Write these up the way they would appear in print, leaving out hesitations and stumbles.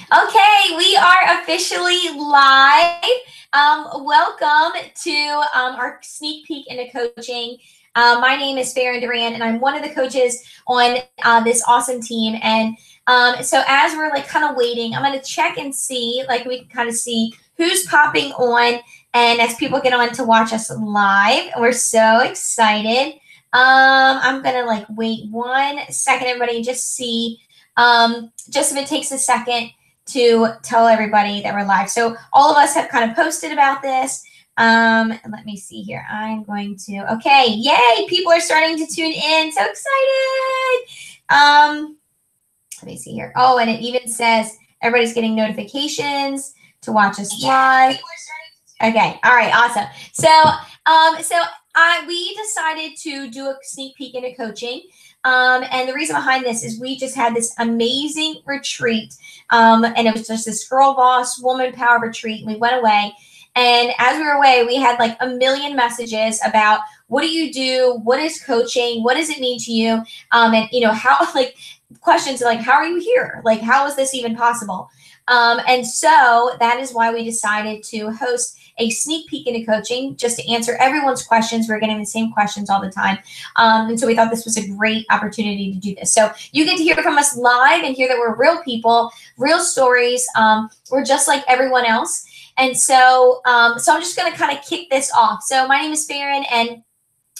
Okay, we are officially live. Welcome to our sneak peek into coaching. My name is Farron Duran, and I'm one of the coaches on this awesome team. And so, as we're like kind of waiting, I'm going to check and see, like we can kind of see who's popping on, and as people get on to watch us live, we're so excited. I'm gonna like wait 1 second, everybody, and just see. Just if it takes a second to tell everybody that we're live. So all of us have kind of posted about this. Let me see here. I'm going to, okay, yay, people are starting to tune in. So excited. Let me see here. Oh, and it even says everybody's getting notifications to watch us live. Okay, all right, awesome. So we decided to do a sneak peek into coaching. And the reason behind this is we just had this amazing retreat. And it was just this girl boss woman power retreat. We went away. And as we were away, we had like a million messages about what do you do? What is coaching? What does it mean to you? And how like questions like, how are you here? Like, how is this even possible? And so that is why we decided to host a sneak peek into coaching just to answer everyone's questions. We're getting the same questions all the time. And so we thought this was a great opportunity to do this. So you get to hear from us live and hear that we're real people, real stories. We're just like everyone else. And so I'm just going to kind of kick this off. So my name is Farron, and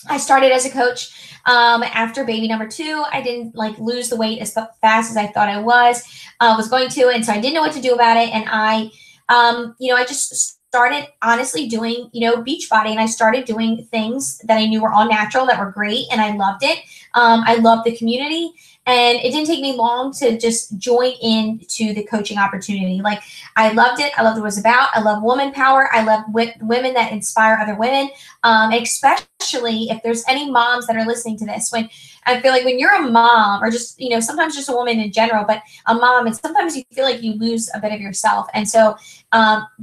I started as a coach after baby number 2. I didn't like lose the weight as fast as I thought I was going to. And so I didn't know what to do about it. And I just started honestly doing, Beachbody, and I started doing things that I knew were all natural, that were great. And I loved it. I loved the community. And it didn't take me long to just join into the coaching opportunity. Like, I loved it. I loved what it was about. I love woman power. I love women that inspire other women, especially if there's any moms that are listening to this. When I feel like when you're a mom, or just, sometimes just a woman in general, but a mom, and sometimes you feel like you lose a bit of yourself. And so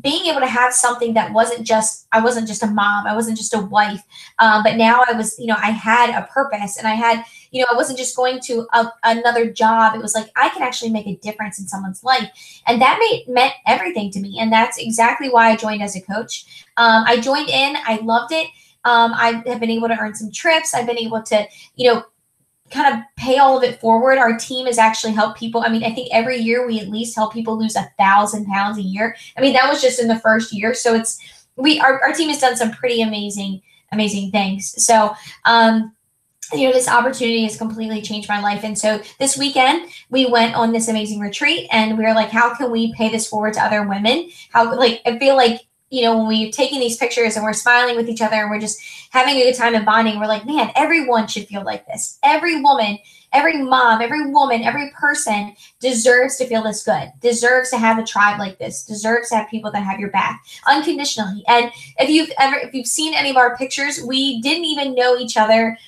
being able to have something that I wasn't just a mom, I wasn't just a wife, but now I was, I had a purpose, and I had, I wasn't just going to another job. It was like, I could actually make a difference in someone's life. And that meant everything to me. And that's exactly why I joined as a coach. I joined in, I loved it. I have been able to earn some trips. I've been able to, kind of pay all of it forward. Our team has actually helped people. I mean, I think every year we at least help people lose 1,000 pounds a year. I mean, that was just in the first year. So our team has done some pretty amazing things. So, this opportunity has completely changed my life. And so this weekend we went on this amazing retreat, and we were like, how can we pay this forward to other women? I feel like, when we're taking these pictures and we're smiling with each other and we're just having a good time and bonding, we're like, man, everyone should feel like this. Every woman, every mom, every woman, every person deserves to feel this good, deserves to have a tribe like this, deserves to have people that have your back unconditionally. And if you've seen any of our pictures, we didn't even know each other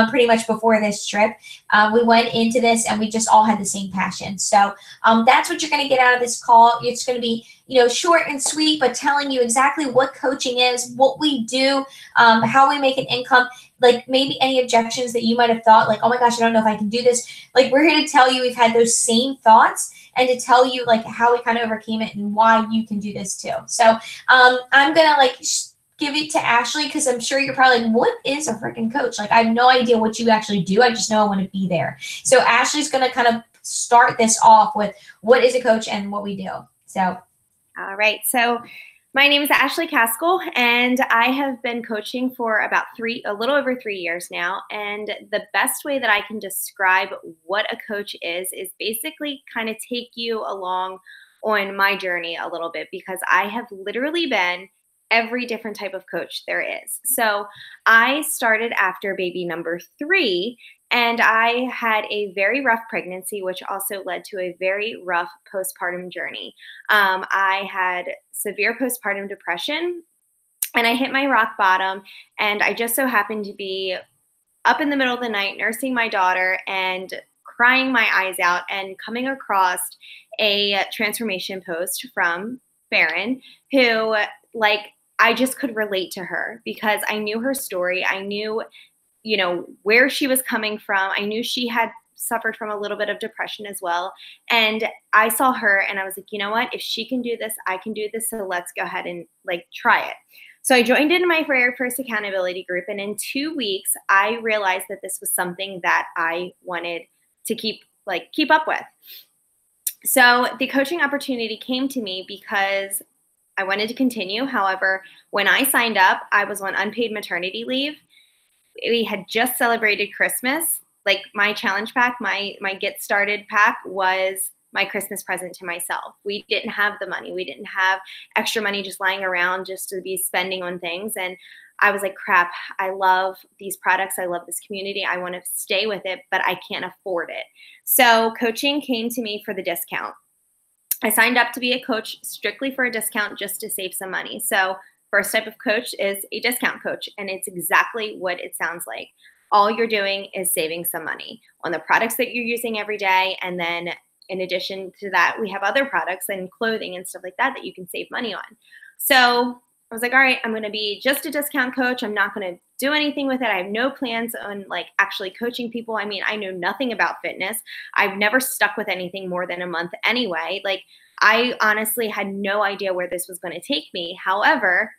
pretty much before this trip. We went into this and we just all had the same passion. So that's what you're going to get out of this call. It's going to be, short and sweet, but telling you exactly what coaching is, what we do, how we make an income, like maybe any objections that you might have thought, like, oh my gosh, I don't know if I can do this. Like, we're here to tell you we've had those same thoughts, and to tell you like how we kind of overcame it and why you can do this too. So I'm going to give it to Ashley, because I'm sure you're probably like, what is a freaking coach? Like, I have no idea what you actually do. I just know I want to be there. So Ashley's going to kind of start this off with what is a coach and what we do. So. All right. So my name is Ashley Caskell, and I have been coaching for about a little over 3 years now. And the best way that I can describe what a coach is basically kind of take you along on my journey a little bit, because I have literally been every different type of coach there is. So I started after baby number 3, and I had a very rough pregnancy, which also led to a very rough postpartum journey. I had severe postpartum depression, and I hit my rock bottom, and I just so happened to be up in the middle of the night nursing my daughter and crying my eyes out, and coming across a transformation post from Farron, who, I just could relate to her, because I knew her story. I knew, where she was coming from. I knew she had suffered from a little bit of depression as well. And I saw her and I was like, you know what? If she can do this, I can do this. So let's go ahead and like try it. So I joined in my very first accountability group. And in 2 weeks, I realized that this was something that I wanted to keep up with. So the coaching opportunity came to me because I wanted to continue. However, when I signed up, I was on unpaid maternity leave. We had just celebrated Christmas. Like my challenge pack, my get started pack was my Christmas present to myself. We didn't have the money. We didn't have extra money just lying around just to be spending on things. And I was like, crap, I love these products. I love this community. I want to stay with it, but I can't afford it. So coaching came to me for the discount. I signed up to be a coach strictly for a discount just to save some money. So first type of coach is a discount coach, and it's exactly what it sounds like. All you're doing is saving some money on the products that you're using every day. And then in addition to that, we have other products and clothing and stuff like that that you can save money on. So I was like, all right, I'm going to be just a discount coach. I'm not going to do anything with it. I have no plans on like actually coaching people. I mean, I know nothing about fitness. I've never stuck with anything more than a month anyway. Like I honestly had no idea where this was going to take me. However,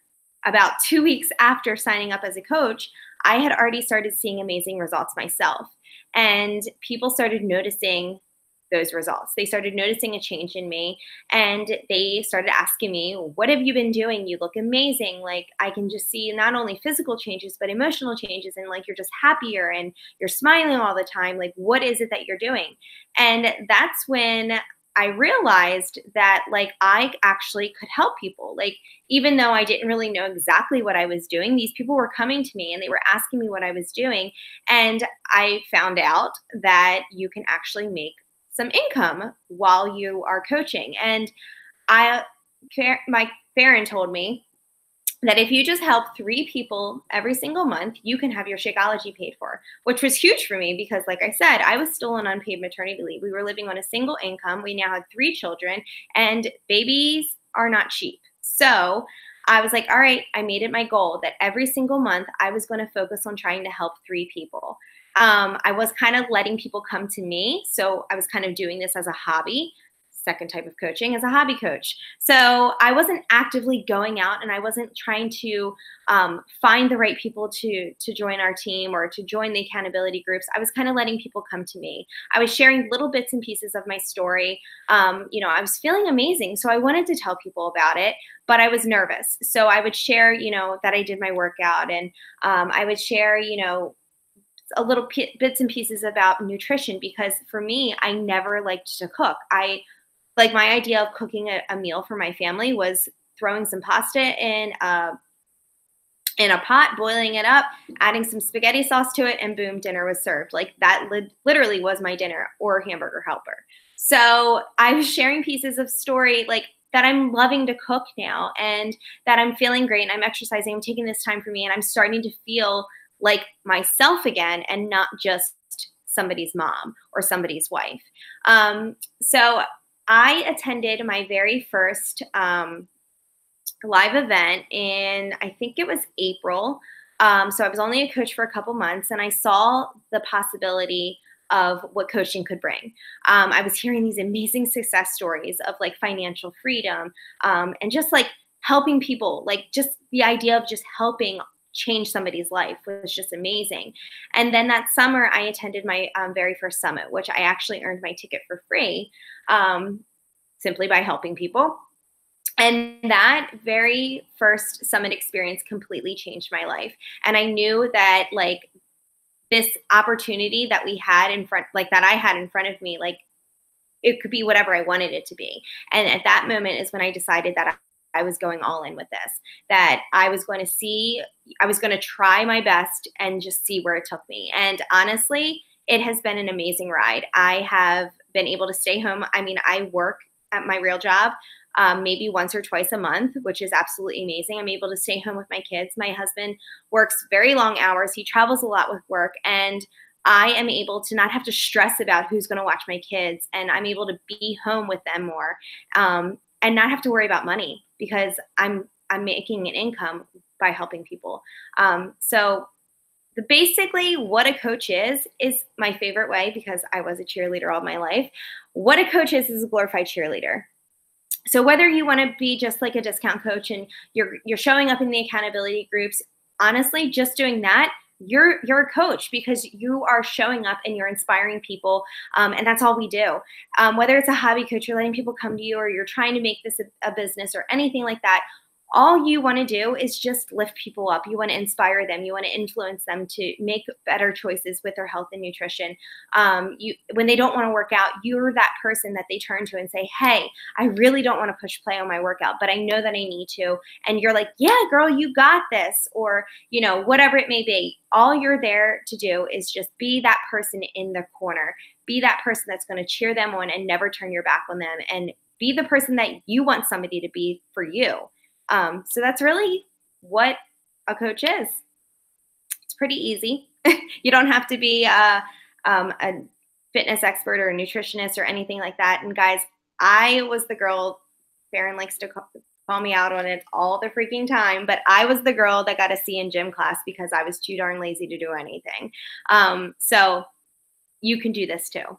about 2 weeks after signing up as a coach, I had already started seeing amazing results myself. And people started noticing those results. They started noticing a change in me, and they started asking me, what have you been doing? You look amazing. Like I can just see not only physical changes, but emotional changes. And like, you're just happier and you're smiling all the time. Like, what is it that you're doing? And that's when I realized that like I actually could help people. Like, even though I didn't really know exactly what I was doing, these people were coming to me and they were asking me what I was doing. And I found out that you can actually make some income while you are coaching. And my parent told me that if you just help 3 people every single month, you can have your Shakeology paid for, which was huge for me because, like I said, I was still on unpaid maternity leave. We were living on a single income. We now had 3 children, and babies are not cheap. So I was like, all right, I made it my goal that every single month I was going to focus on trying to help 3 people. I was kind of letting people come to me. So I was kind of doing this as a hobby. Second type of coaching as a hobby coach. So I wasn't actively going out and I wasn't trying to find the right people to join our team or to join the accountability groups. I was kind of letting people come to me. I was sharing little bits and pieces of my story. I was feeling amazing. So I wanted to tell people about it, but I was nervous. So I would share, that I did my workout, and I would share, a little bits and pieces about nutrition, because for me, I never liked to cook. My idea of cooking a meal for my family was throwing some pasta in a pot, boiling it up, adding some spaghetti sauce to it, and boom, dinner was served. Like that literally was my dinner or hamburger helper. So I was sharing pieces of story like that I'm loving to cook now, and that I'm feeling great and I'm exercising, I'm taking this time for me, and I'm starting to feel like myself again and not just somebody's mom or somebody's wife. So I attended my very first live event in, I think it was April. So I was only a coach for a couple months, and I saw the possibility of what coaching could bring. I was hearing these amazing success stories of like financial freedom and just like helping people, like just the idea of just helping change somebody's life was just amazing. And then that summer I attended my very first summit, which I actually earned my ticket for free simply by helping people. And that very first summit experience completely changed my life. And I knew that like this opportunity that we had in front, like that I had in front of me, like it could be whatever I wanted it to be. And at that moment is when I decided that I was going all in with this, that I was going to try my best and just see where it took me. And honestly, it has been an amazing ride. I have been able to stay home. I mean, I work at my real job maybe once or twice a month, which is absolutely amazing. I'm able to stay home with my kids. My husband works very long hours. He travels a lot with work, and I am able to not have to stress about who's going to watch my kids, and I'm able to be home with them more and not have to worry about money because I'm making an income by helping people. So basically what a coach is my favorite way, because I was a cheerleader all my life. What a coach is a glorified cheerleader. So whether you want to be just like a discount coach and you're showing up in the accountability groups, honestly, just doing that, you're a coach, because you are showing up and you're inspiring people, and that's all we do. Whether it's a hobby coach, you're letting people come to you, or you're trying to make this a business or anything like that, all you want to do is just lift people up. You want to inspire them. You want to influence them to make better choices with their health and nutrition. When they don't want to work out, you're that person that they turn to and say, hey, I really don't want to push play on my workout, but I know that I need to. And you're like, yeah, girl, you got this. Or, whatever it may be. All you're there to do is just be that person in the corner. Be that person that's going to cheer them on and never turn your back on them. And be the person that you want somebody to be for you. So that's really what a coach is. It's pretty easy. You don't have to be a fitness expert or a nutritionist or anything like that. And guys, I was the girl, Farron likes to call me out on it all the freaking time, but I was the girl that got a C in gym class because I was too darn lazy to do anything. So you can do this too.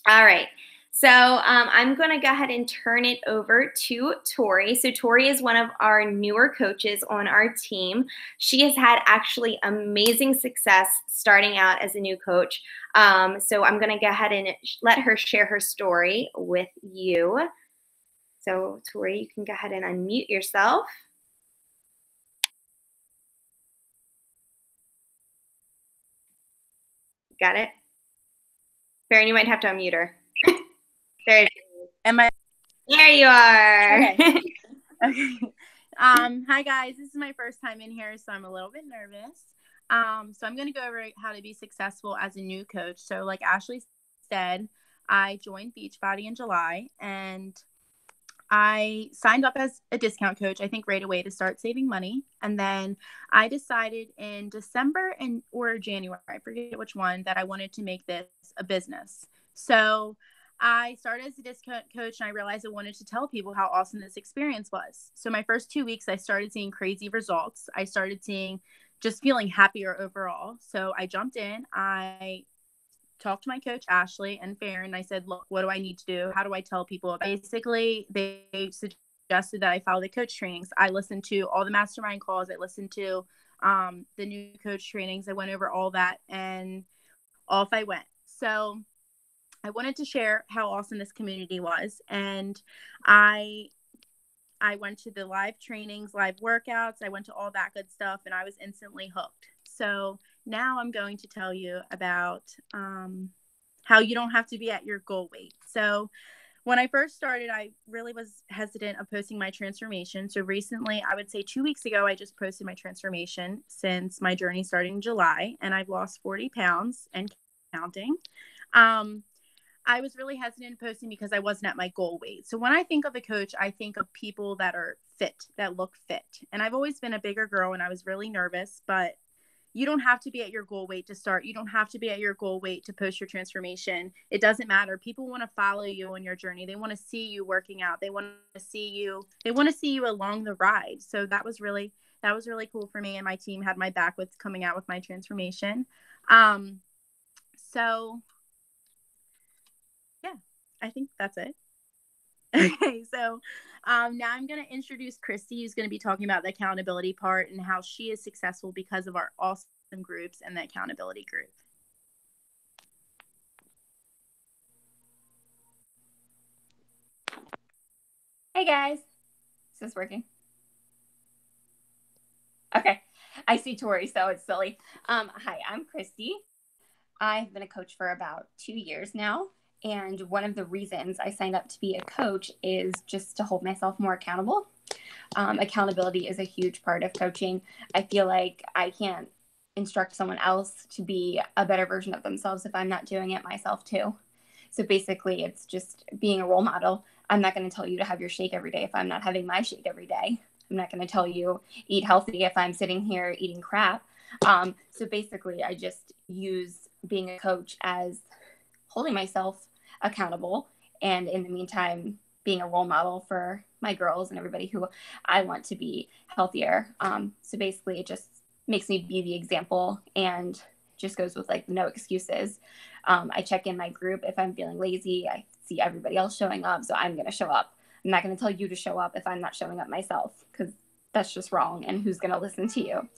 All right. So I'm going to go ahead and turn it over to Tori. So Tori is one of our newer coaches on our team. She has had actually amazing success starting out as a new coach. So I'm going to go ahead and let her share her story with you. So Tori, you can go ahead and unmute yourself. Got it? Farron, you might have to unmute her. There you are. Okay. Okay. Hi guys, this is my first time in here, so I'm a little bit nervous. So I'm going to go over how to be successful as a new coach. So like Ashley said, I joined Beachbody in July, and I signed up as a discount coach, I think right away, to start saving money. And then I decided in December or January, I forget which one, that I wanted to make this a business. So I started as a discount coach, and I realized I wanted to tell people how awesome this experience was. So my first 2 weeks, I started seeing crazy results. I started just feeling happier overall. So I jumped in. I talked to my coach, Ashley and Farron, and I said, look, what do I need to do? How do I tell people? Basically, they suggested that I follow the coach trainings. I listened to all the mastermind calls. I listened to the new coach trainings. I went over all that, and off I went. So I wanted to share how awesome this community was. And I went to the live trainings, live workouts. I went to all that good stuff, and I was instantly hooked. So now I'm going to tell you about how you don't have to be at your goal weight. So when I first started, I really was hesitant of posting my transformation. So recently, I would say 2 weeks ago, I just posted my transformation since my journey started in July, and I've lost 40 pounds and counting. I was really hesitant posting because I wasn't at my goal weight. So when I think of a coach, I think of people that are fit, that look fit. And I've always been a bigger girl, and I was really nervous, but you don't have to be at your goal weight to start. You don't have to be at your goal weight to post your transformation. It doesn't matter. People want to follow you on your journey. They want to see you working out. They want to see you along the ride. So that was really cool for me, and my team had my back with coming out with my transformation. So yeah, I think that's it. Okay, so now I'm going to introduce Christy, who's going to be talking about the accountability part and how she is successful because of our awesome groups and the accountability group. Hey guys, is this working? Okay, I see Tori, so it's silly. Hi, I'm Christy. I've been a coach for about 2 years now. And one of the reasons I signed up to be a coach is just to hold myself more accountable. Accountability is a huge part of coaching. I feel like I can't instruct someone else to be a better version of themselves if I'm not doing it myself too. So basically, it's just being a role model. I'm not going to tell you to have your shake every day if I'm not having my shake every day. I'm not going to tell you eat healthy if I'm sitting here eating crap. So basically, I just use being a coach as holding myself accountable, and in the meantime being a role model for my girls and everybody who I want to be healthier. So basically it just makes me be the example and just goes with like no excuses. I check in my group if I'm feeling lazy. I see everybody else showing up, so I'm going to show up. I'm not going to tell you to show up if I'm not showing up myself, because that's just wrong. And who's going to listen to you?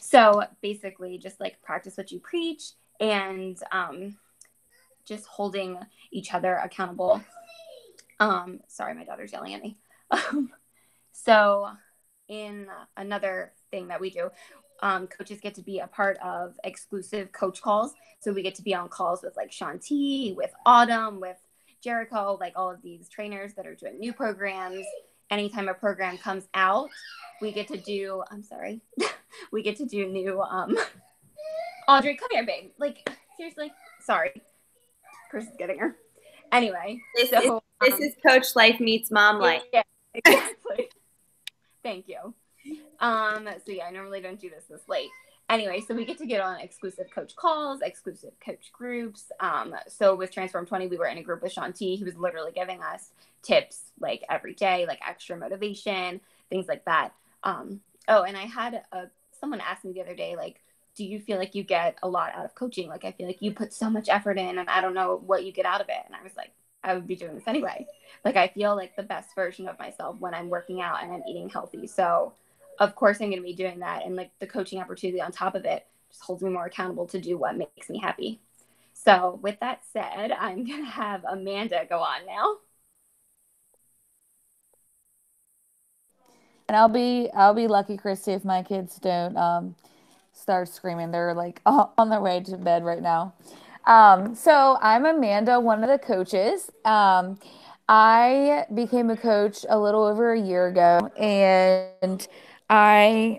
So basically just like practice what you preach, and just holding each other accountable. Sorry, my daughter's yelling at me. So in another thing that we do, coaches get to be a part of exclusive coach calls. So we get to be on calls with like Shanti, with Autumn, with Jericho, like all of these trainers that are doing new programs. Anytime a program comes out, we get to do, I'm sorry, we get to do new, Audrey, come here, babe. Like, seriously, sorry. Chris is getting her. Anyway, this is Coach Life meets Mom Life. Yeah, exactly. Thank you. So yeah, I normally don't do this late. Anyway, so we get to get on exclusive coach calls, exclusive coach groups. So with Transform 20, we were in a group with Shanti. He was literally giving us tips like every day, like extra motivation, things like that. And I had someone ask me the other day, like, do you feel like you get a lot out of coaching? Like, I feel like you put so much effort in and I don't know what you get out of it. And I was like, I would be doing this anyway. Like, I feel like the best version of myself when I'm working out and I'm eating healthy. So of course I'm going to be doing that. And like the coaching opportunity on top of it just holds me more accountable to do what makes me happy. So with that said, I'm going to have Amanda go on now. And I'll be lucky, Christy, if my kids don't start screaming. They're like on their way to bed right now. So I'm Amanda, one of the coaches. I became a coach a little over a year ago, and I'm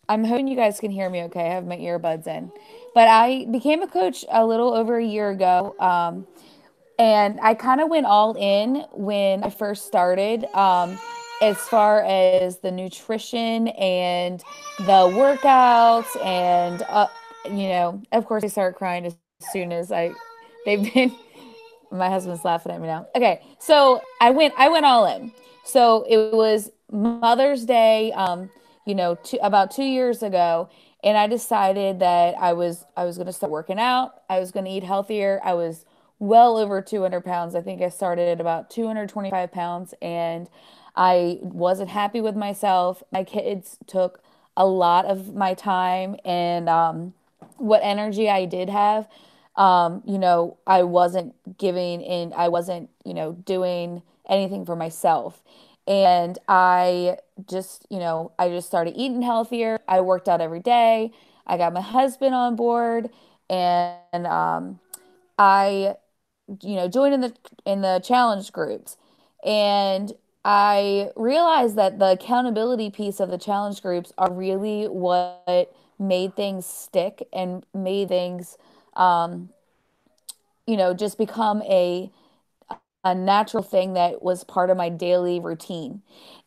hoping you guys can hear me okay. I have my earbuds in. But I became a coach a little over a year ago. And I kind of went all in when I first started, as far as the nutrition and the workouts. And, of course, I started crying as soon as they've been, my husband's laughing at me now. Okay, so I went all in. So it was Mother's Day, about 2 years ago, and I decided that I was going to start working out. I was going to eat healthier. I was well over 200 pounds. I think I started at about 225 pounds, and I wasn't happy with myself. My kids took a lot of my time, and what energy I did have, I wasn't giving in, I wasn't, doing anything for myself. And I just started eating healthier. I worked out every day. I got my husband on board, and I, joined in the challenge groups. And I realized that the accountability piece of the challenge groups are really what made things stick and made things, just become a natural thing that was part of my daily routine.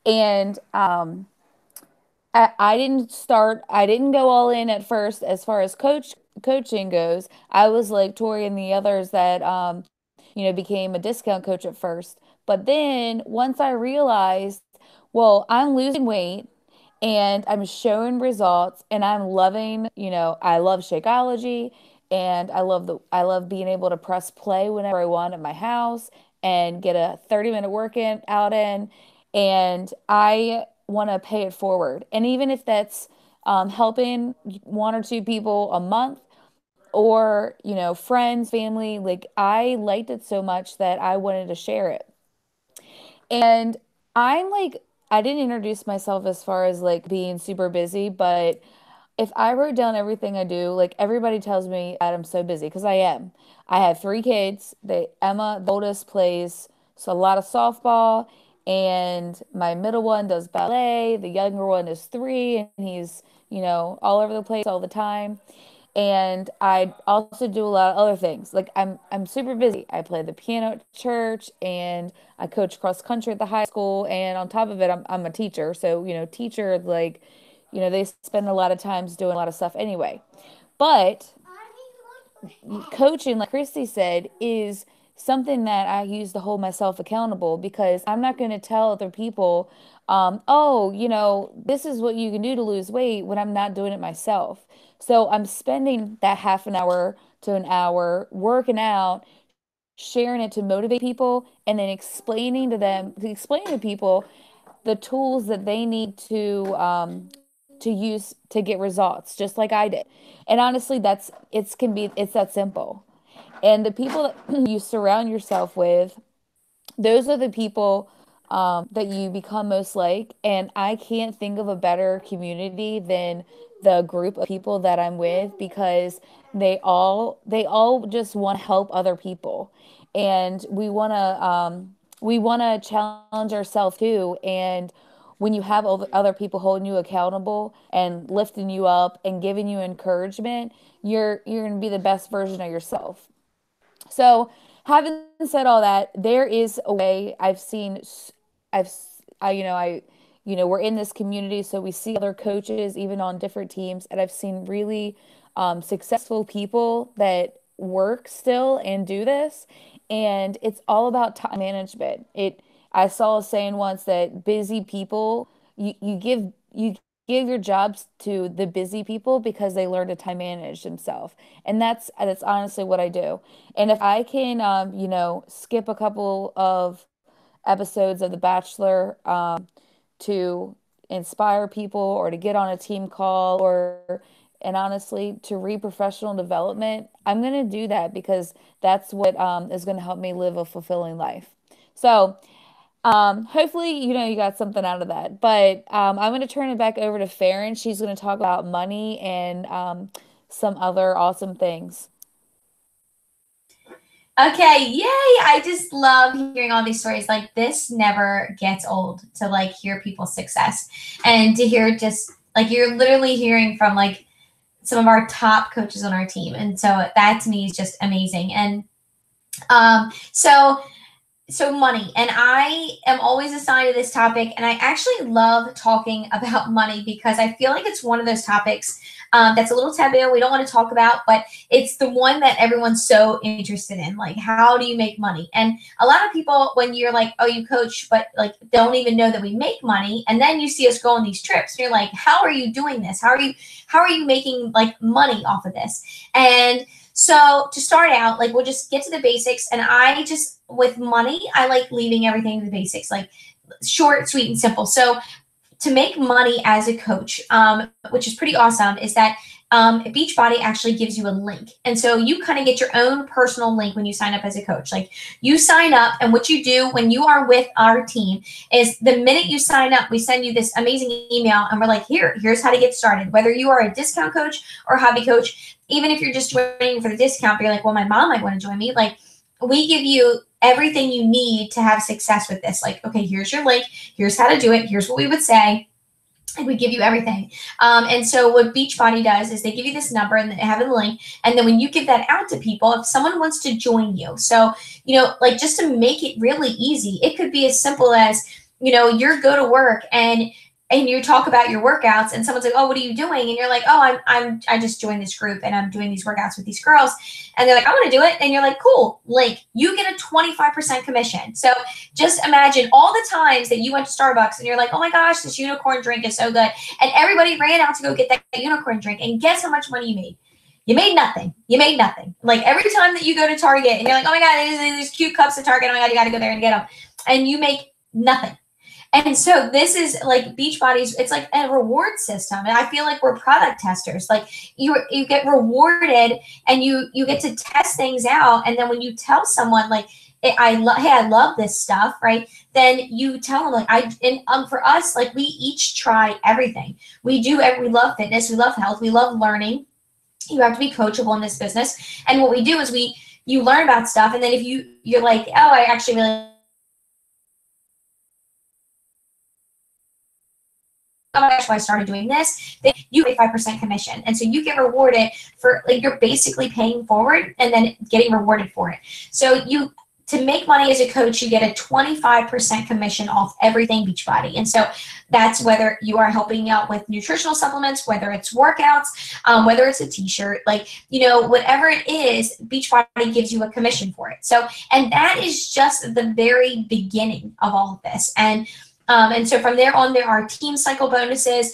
And I didn't go all in at first as far as coaching goes. I was like Tori and the others that, became a discount coach at first. But then once I realized, well, I'm losing weight and I'm showing results and I'm loving, I love Shakeology, and I love being able to press play whenever I want at my house and get a 30-minute workout out in, and I want to pay it forward. And even if that's helping one or two people a month, or friends, family, like I liked it so much that I wanted to share it. And I'm like, I didn't introduce myself as far as like being super busy, but if I wrote down everything I do, like everybody tells me that I'm so busy because I am. I have three kids. Emma, the oldest, plays so a lot of softball, and my middle one does ballet. The younger one is 3, and he's, all over the place all the time. And I also do a lot of other things. Like I'm super busy. I play the piano at church, and I coach cross country at the high school, and on top of it I'm a teacher. So, teacher, like, they spend a lot of times doing a lot of stuff anyway. But coaching, like Christy said, is something that I use to hold myself accountable, because I'm not going to tell other people, oh, this is what you can do to lose weight, when I'm not doing it myself. So I'm spending that half an hour to an hour working out, sharing it to motivate people, and then explaining to people the tools that they need to use to get results, just like I did. And honestly, it's that simple. And the people that you surround yourself with, those are the people that you become most like. And I can't think of a better community than the group of people that I'm with, because they all just want to help other people, and we want to challenge ourselves too. And when you have other people holding you accountable and lifting you up and giving you encouragement, you're going to be the best version of yourself. So, having said all that, there is a way. I've seen, I've, we're in this community, so we see other coaches even on different teams, and I've seen really successful people that work still and do this, and it's all about time management. I saw a saying once that busy people, you give your jobs to the busy people because they learn to time manage themselves. And that's honestly what I do. And if I can, skip a couple of episodes of The Bachelor to inspire people, or to get on a team call, and honestly, to read professional development, I'm going to do that, because that's what is going to help me live a fulfilling life. So, hopefully, you got something out of that. But I'm going to turn it back over to Farron. She's going to talk about money and some other awesome things. Okay, yay! I just love hearing all these stories. Like, this never gets old, to like hear people's success, and to hear just like you're literally hearing from like some of our top coaches on our team. And so that to me is just amazing. And so money, and I am always assigned to this topic, and I actually love talking about money, because I feel like it's one of those topics that's a little taboo. We don't want to talk about, but it's the one that everyone's so interested in. Like, how do you make money? And a lot of people, when you're like, oh, you coach, but like don't even know that we make money, and then you see us go on these trips, and you're like, how are you doing this? How are you making like money off of this? And so to start out, like, we'll just get to the basics. And with money, I like leaving everything to the basics, like short, sweet, and simple. So to make money as a coach, which is pretty awesome, is that Beachbody actually gives you a link. And so you kind of get your own personal link when you sign up as a coach. Like, you sign up, and what you do when you are with our team is, the minute you sign up, we send you this amazing email, and we're like, here's how to get started. Whether you are a discount coach or a hobby coach, even if you're just joining for the discount, but you're like, well, my mom might want to join me. Like, we give you everything you need to have success with this. Like, okay, here's your link. Here's how to do it. Here's what we would say. And we give you everything. And so what Beachbody does is they give you this number, and they have a link. And then when you give that out to people, if someone wants to join you, so, like, just to make it really easy, it could be as simple as, you go to work and you talk about your workouts, and someone's like, oh, what are you doing? And you're like, oh, I just joined this group, and I'm doing these workouts with these girls. And they're like, I want to do it. And you're like, cool, link. You get a 25% commission. So just imagine all the times that you went to Starbucks and you're like, oh my gosh, this unicorn drink is so good. And everybody ran out to go get that unicorn drink. And guess how much money you made? You made nothing. You made nothing. Like, every time that you go to Target and you're like, oh my God, there's these cute cups at Target. Oh my God, you got to go there and get them. And you make nothing. And so this is like Beachbody's, it's like a reward system. And I feel like we're product testers. Like, you get rewarded, and you get to test things out. And then when you tell someone like, hey, I love this stuff, right? Then you tell them like, for us, like, we each try everything. We love fitness. We love health. We love learning. You have to be coachable in this business. And what we do is you learn about stuff. And then if you're like, oh, I actually really, oh my gosh, I started doing this, then you get 5% commission. And so you get rewarded for, like, you're basically paying forward and then getting rewarded for it. So to make money as a coach, you get a 25% commission off everything Beachbody. And so that's whether you are helping out with nutritional supplements, whether it's workouts, whether it's a t-shirt, like, whatever it is, Beachbody gives you a commission for it. So, and that is just the very beginning of all of this. And so from there on, there are team cycle bonuses.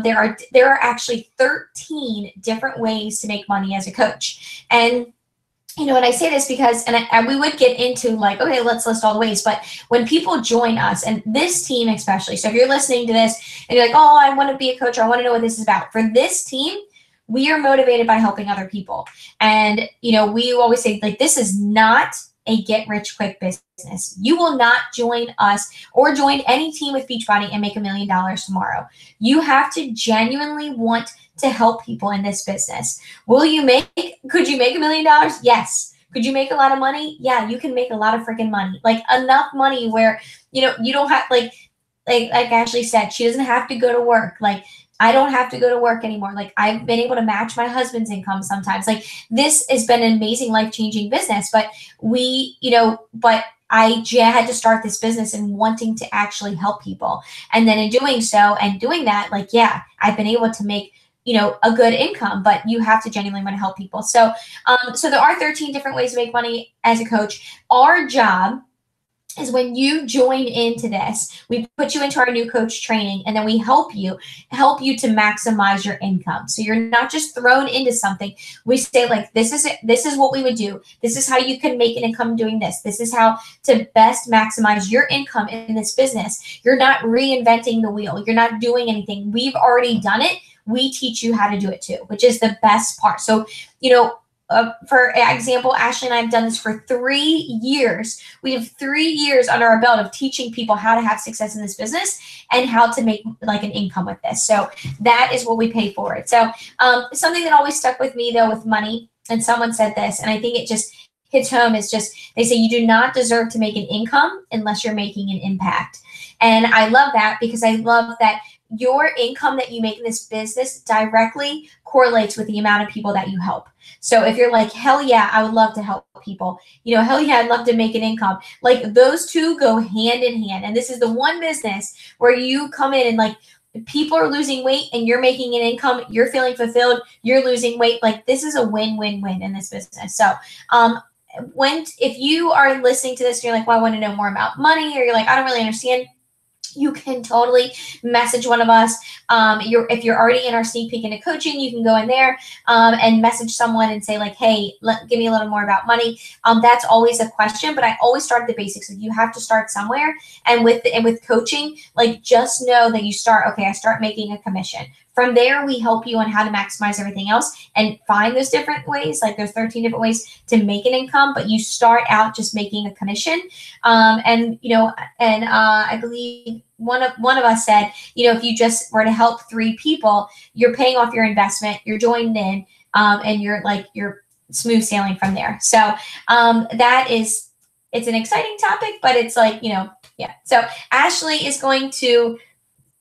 There are actually 13 different ways to make money as a coach. And and I say this because, and we would get into like, okay, let's list all the ways. But when people join us, and this team especially, so if you're listening to this and you're like, oh, I want to be a coach, or I want to know what this is about. For this team, we are motivated by helping other people. And, we always say, like, this is not a get-rich-quick business. You will not join us or join any team with Beachbody and make $1 million tomorrow. You have to genuinely want to help people in this business. Could you make $1 million? Yes. Could you make a lot of money? Yeah, you can make a lot of freaking money. Like enough money where, you don't have, like Ashley said, she doesn't have to go to work. Like, I don't have to go to work anymore. Like, I've been able to match my husband's income sometimes. Like, this has been an amazing life-changing business, but I had to start this business and wanting to actually help people. And then in doing so and doing that, like, yeah, I've been able to make, a good income, but you have to genuinely want to help people. So, so there are 13 different ways to make money as a coach. Our job is when you join into this, we put you into our new coach training, and then we help you to maximize your income. So you're not just thrown into something. We say, like, this is what we would do. This is how you can make an income doing this. This is how to best maximize your income in this business. You're not reinventing the wheel. You're not doing anything. We've already done it. We teach you how to do it too, which is the best part. So, for example, Ashley and I have done this for 3 years. We have 3 years under our belt of teaching people how to have success in this business and how to make like an income with this. So that is what we pay for it. So something that always stuck with me though with money, and someone said this, and I think it just hits home, is just, they say you do not deserve to make an income unless you're making an impact. And I love that, because I love that your income that you make in this business directly correlates with the amount of people that you help. So if you're like, hell yeah, I would love to help people, hell yeah, I'd love to make an income. Like, those two go hand in hand. And this is the one business where you come in and like, people are losing weight and you're making an income, you're feeling fulfilled, you're losing weight. Like, this is a win-win-win in this business. So, if you are listening to this and you're like, well, I want to know more about money, or you're like, I don't really understand, you can totally message one of us. If you're already in our sneak peek into coaching, you can go in there and message someone and say like, hey, give me a little more about money. That's always a question, but I always start at the basics. Like, you have to start somewhere. And with coaching, like, just know that you start, okay, I start making a commission. From there, we help you on how to maximize everything else and find those different ways. Like, there's 13 different ways to make an income, but you start out just making a commission. I believe one of us said, if you just were to help 3 people, you're paying off your investment, you're joined in, and you're smooth sailing from there. So it's an exciting topic, but it's like, yeah. So Ashley is going to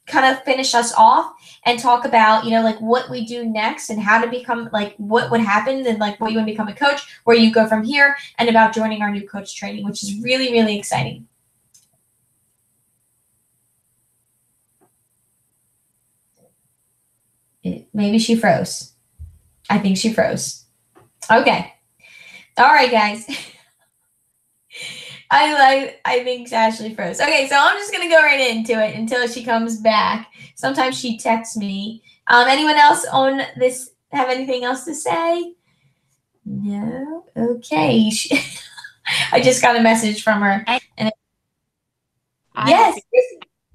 kind of finish us off and talk about, like, what we do next and how to become, like, what would happen and like what you want to become a coach, where you go from here, and about joining our new coach training, which is really, really exciting. Maybe she froze. I think she froze. Okay. All right, guys. I think Ashley froze. Okay, so I'm just going to go right into it until she comes back. Sometimes she texts me. Anyone else on this have anything else to say? No? Okay. I just got a message from her. Yes.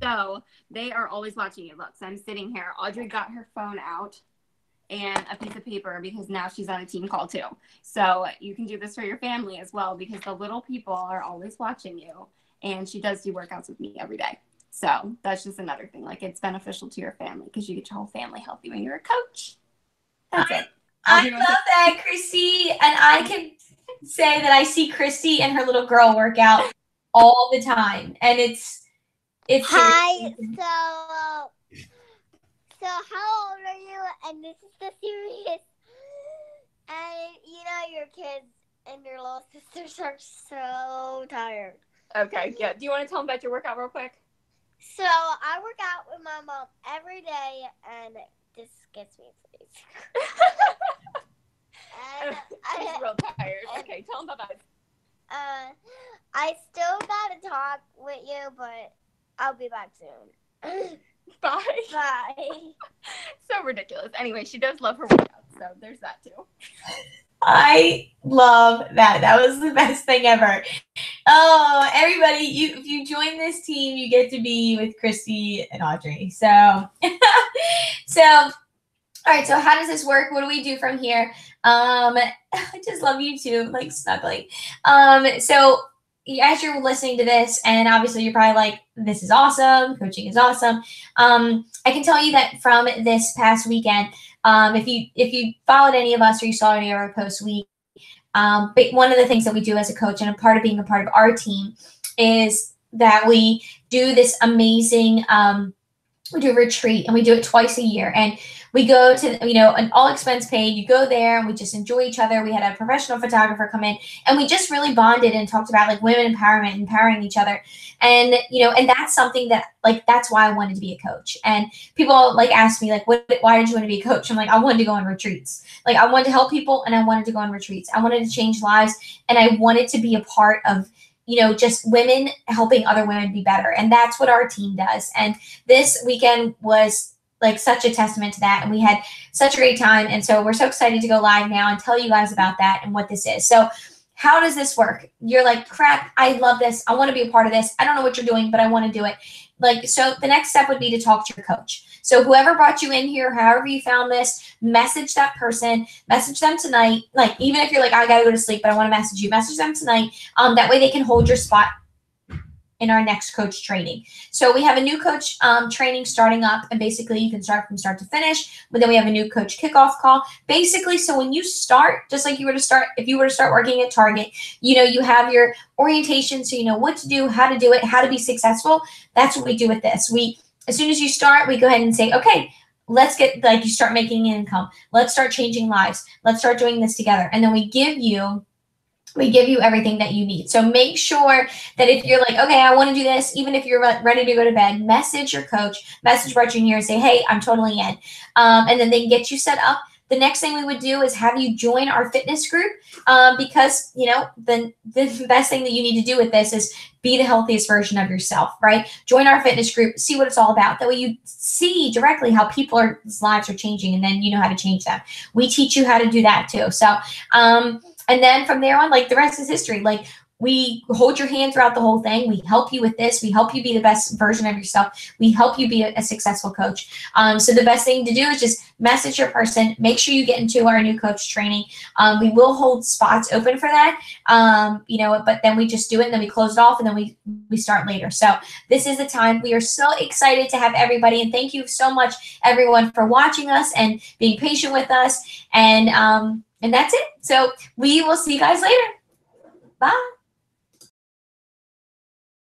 So they are always watching you. Look, so I'm sitting here. Audrey got her phone out and a piece of paper, because now she's on a team call too. So you can do this for your family as well, because the little people are always watching you. And she does do workouts with me every day. So that's just another thing. Like, it's beneficial to your family, because you get your whole family healthy when you're a coach. That's it. I love that, Christy. And I can say that I see Christy and her little girl work out all the time. And it's Hi. So how old are you? And this is the series. And your kids and your little sisters are so tired. Okay, yeah. Do you want to tell them about your workout real quick? So I work out with my mom every day, and this gets me crazy. And She's real tired. Okay, tell them about it. I still gotta talk with you, but I'll be back soon. Bye. Bye. So ridiculous. Anyway, she does love her workouts, so there's that too. I love that. That was the best thing ever. Oh, everybody, if you join this team, you get to be with Christy and Audrey. So, all right. So how does this work? What do we do from here? I just love you too, like snuggling. So as you're listening to this, and obviously you're probably like, this is awesome. Coaching is awesome. I can tell you that from this past weekend, if you followed any of us or you saw any of our posts, but one of the things that we do as a coach and a part of being a part of our team is that we do this amazing, we do a retreat, and we do it twice a year. And we go to, an all expense paid. You go there and we just enjoy each other. We had a professional photographer come in and we just really bonded and talked about like women empowerment, empowering each other. And, and that's something that that's why I wanted to be a coach. And people like ask me like, why did you want to be a coach? I'm like, I wanted to go on retreats. Like I wanted to help people and I wanted to go on retreats. I wanted to change lives and I wanted to be a part of just women helping other women be better. And that's what our team does. And this weekend was like such a testament to that. And we had such a great time. And so we're so excited to go live now and tell you guys about that and what this is. So how does this work? You're like, crap, I love this. I want to be a part of this. I don't know what you're doing, but I want to do it. So the next step would be to talk to your coach. So whoever brought you in here, however you found this, message that person, message them tonight. Like, even if you're like, I got to go to sleep, but I want to message you, message them tonight. That way they can hold your spot in our next coach training. So we have a new coach training starting up, and basically you can start from start to finish, but then we have a new coach kickoff call. Basically, so when you start, just like if you were to start working at Target, you have your orientation, so you know what to do, how to do it, how to be successful. That's what we do with this. As soon as you start, we go ahead and say, okay, let's get, you start making an income. Let's start changing lives. Let's start doing this together. And then we give you everything that you need. So make sure that if you're like, okay, I want to do this, even if you're ready to go to bed, message your coach, message Bart Jr. and say, hey, I'm totally in. And then they can get you set up. The next thing we would do is have you join our fitness group because, the best thing that you need to do with this is be the healthiest version of yourself, right? Join our fitness group, see what it's all about. That way you see directly how people's lives are changing, and then you know how to change them. We teach you how to do that too. So, and then from there on, the rest is history. We hold your hand throughout the whole thing. We help you with this. We help you be the best version of yourself. We help you be a successful coach. So the best thing to do is just message your person. Make sure you get into our new coach training. We will hold spots open for that, but then we just do it and then we close it off and then we start later. So this is the time. We are so excited to have everybody. And thank you so much, everyone, for watching us and being patient with us. And that's it. So we will see you guys later. Bye.